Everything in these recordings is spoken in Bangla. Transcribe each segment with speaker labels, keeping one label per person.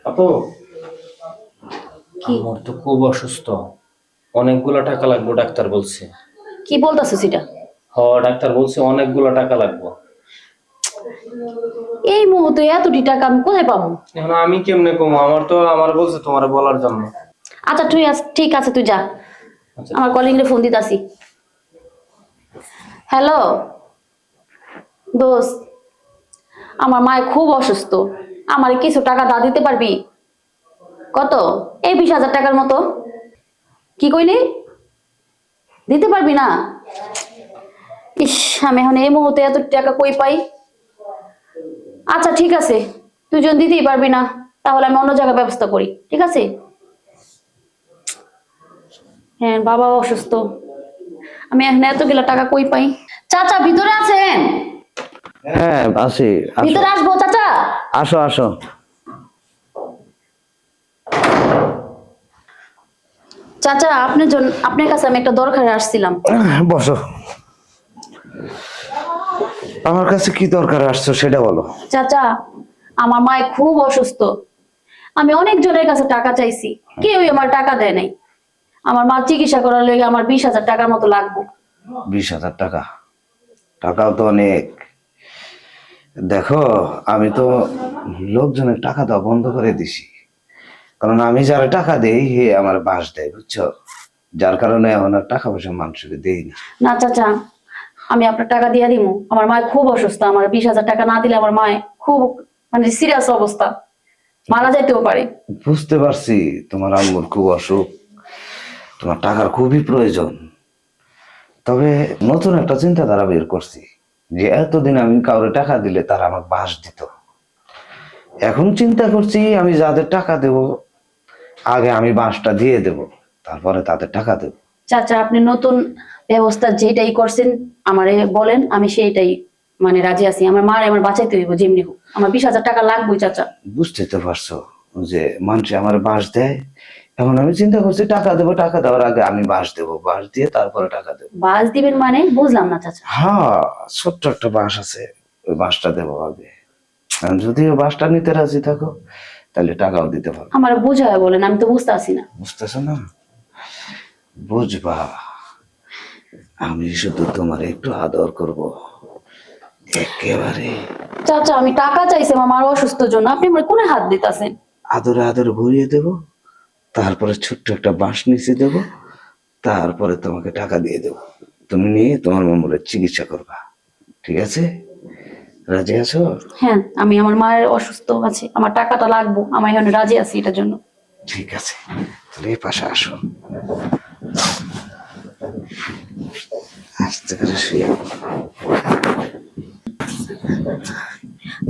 Speaker 1: আপু,
Speaker 2: কি
Speaker 1: আমার তো খুব অসুস্থ, অনেকগুলো টাকা লাগবে ডাক্তার বলছে।
Speaker 2: কি বলতাছো সেটা?
Speaker 1: ডাক্তার বলছে অনেকগুলো টাকা লাগবে।
Speaker 2: এই মুহূর্তে এতটি টাকা আমি কোথায় পাবো?
Speaker 1: এখন আমি কেমনে কমো? আমার বলছে তোমার বলার জন্য।
Speaker 2: আচ্ছা তুই ঠিক আছে, তুই যা।
Speaker 1: আচ্ছা।
Speaker 2: আমার কলিং রে ফোন দিতাছি। হ্যালো দোস্ত, আমার মায়ের খুব অসুস্থ। আমার কিছু টাকা দা দিতে পারবি? কত? এই 20,000 টাকার মতো। কি কইলি? দিতে পারবি না? ইস, আমি এখন এই মুহূর্তে এত টাকা কই পাই? আচ্ছা ঠিক আছে, তুই যদি দিতেই পারবি না তাহলে আমি অন্য জায়গায় ব্যবস্থা করি, ঠিক আছে? হ্যাঁ, বাবা অসুস্থ। আমি এখন এতগুলা টাকা কই পাই? চাচা ভিতরে আছেন?
Speaker 3: হ্যাঁ আছি। আসো
Speaker 2: ভিতরে আসবো চাচা?
Speaker 3: আসো আসো।
Speaker 2: চাচা আপনার কাছে আমি একটা দরকারে আসছিলাম।
Speaker 3: বসো। আমার কাছে কি দরকার আসছো সেটা বলো।
Speaker 2: চাচা, আমার মা খুব অসুস্থ। আমি অনেক জনের কাছে টাকা চাইছি, কেউই আমার টাকা দেয় নাই। আমার মা চিকিৎসা করার লেগে আমার 20,000 টাকার মতো লাগবে।
Speaker 3: 20,000 টাকা? টাকাও তো অনেক। দেখো, আমি তো লোকজনের টাকা দেওয়া বন্ধ করে দিছি, কারণ আমি যারা টাকা দেই হে আমার বাস দেয়, বুঝছো? যার কারণে এখন আর টাকা পয়সা মানুষকে দেই না।
Speaker 2: না চাচা, আমি আপনার টাকা দিয়ে দিমু। আমার মা খুব অসুস্থ, আমার 20,000 টাকা না দিলে আমার মা খুব মানে সিরিয়াস অবস্থা, মারা যাইতেও পারে।
Speaker 3: বুঝতে পারছি তোমার আম্মুর খুব অসুখ, তোমার টাকার খুবই প্রয়োজন। তবে নতুন একটা চিন্তাধারা বের করছি, যে এতদিন আমি কাউরে টাকা দিলে তারা আমাকে বাস দিত। এখন চিন্তা করছি আমি যাদের টাকা দেব, আগে আমি বাসটা দিয়ে দেব, তারপরে তাদের টাকা দেব।
Speaker 2: চাচা, আপনি নতুন ব্যবস্থা যেটাই করছেন আমারে বলেন, আমি সেইটাই মানে রাজি আছি। আমার মার আমার বাঁচাইতে হইব যেমনি হোক। আমার 20,000 টাকা লাগবেই চাচা।
Speaker 3: বুঝতে তো পারছো যে মানুষ আমার বাস দেয়। এখন আমি চিন্তা করছি টাকা দেবো, টাকা দেওয়ার আগে আমি বাস দেবো, বাস দিয়ে তারপরে টাকা দেবো।
Speaker 2: বাস দিবেন মানে বুঝলাম না চাচা।
Speaker 3: হ্যাঁ, ছোট্ট একটা বাস আছে, ওই বাসটা দেবো আগে। আর যদি ওই বাসটা নিতে রাজি থাকো তাহলে টাকাও দিতে পারবো।
Speaker 2: আমার বুঝায় বলেন, আমি তো বুঝতে আসি না।
Speaker 3: বুঝতেছো না? বুঝবা, আমি শুধু তোমার একটু আদর করব, একেবারে
Speaker 2: চাচা, আমি টাকা চাইছি আমার মার অসুস্থ জন্য, আপনি আমার কোনে হাত দিতেছেন?
Speaker 3: আদরে আদরে ভরিয়ে দেব, তারপরে ছোট্ট একটা বাঁশ নিচে দেব, তারপরে তোমাকে টাকা দিয়ে দেব। তুমি নিয়ে তোমার মামুলের চিকিৎসা করবা, ঠিক আছে? রাজি আছো?
Speaker 2: হ্যাঁ, আমি আমার মায়ের অসুস্থ আছে, আমার টাকাটা লাগবে, আমি এখন রাজি আছি এটার জন্য।
Speaker 3: ঠিক আছে, তাহলে এই পাশে আসো, আস্তে করে শুয়ে।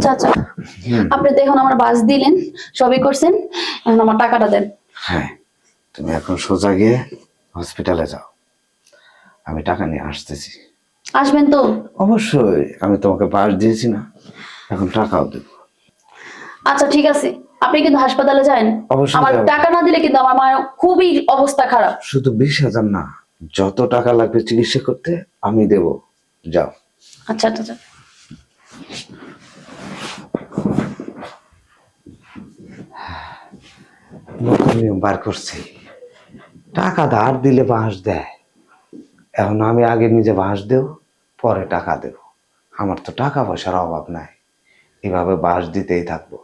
Speaker 2: চাচা, আপনি তো এখন আমার বাস দিলেন, সবই করছেন, এখন আমার টাকাটা দেন।
Speaker 3: হ্যাঁ, তুমি এখন সোজা গিয়ে হসপিটালে যাও, আমি টাকা নিয়ে আসতেছি।
Speaker 2: আসবেন তো?
Speaker 3: অবশ্যই, আমি তোমাকে বাস দিয়েছি না, এখন টাকাও দেবো।
Speaker 2: আচ্ছা ঠিক আছে, আপনি কিন্তু হাসপাতালে যান।
Speaker 3: অবশ্যই
Speaker 2: আমার
Speaker 3: যাবো।
Speaker 2: টাকা না দিলে কিন্তু আমার মায়ের খুবই অবস্থা খারাপ।
Speaker 3: শুধু 20,000 না, যত টাকা লাগবে চিকিৎসা করতে আমি দেব, যাও।
Speaker 2: আচ্ছা আচ্ছা।
Speaker 3: নতুন নিয়ম বার করছি, টাকা ধার দিলে বাঁশ দেয়। এখন আমি আগে নিজে বাঁশ দেব, পরে টাকা দেব। আমার তো টাকা পয়সার অভাব নাই, এভাবে বাঁশ দিতেই থাকবো।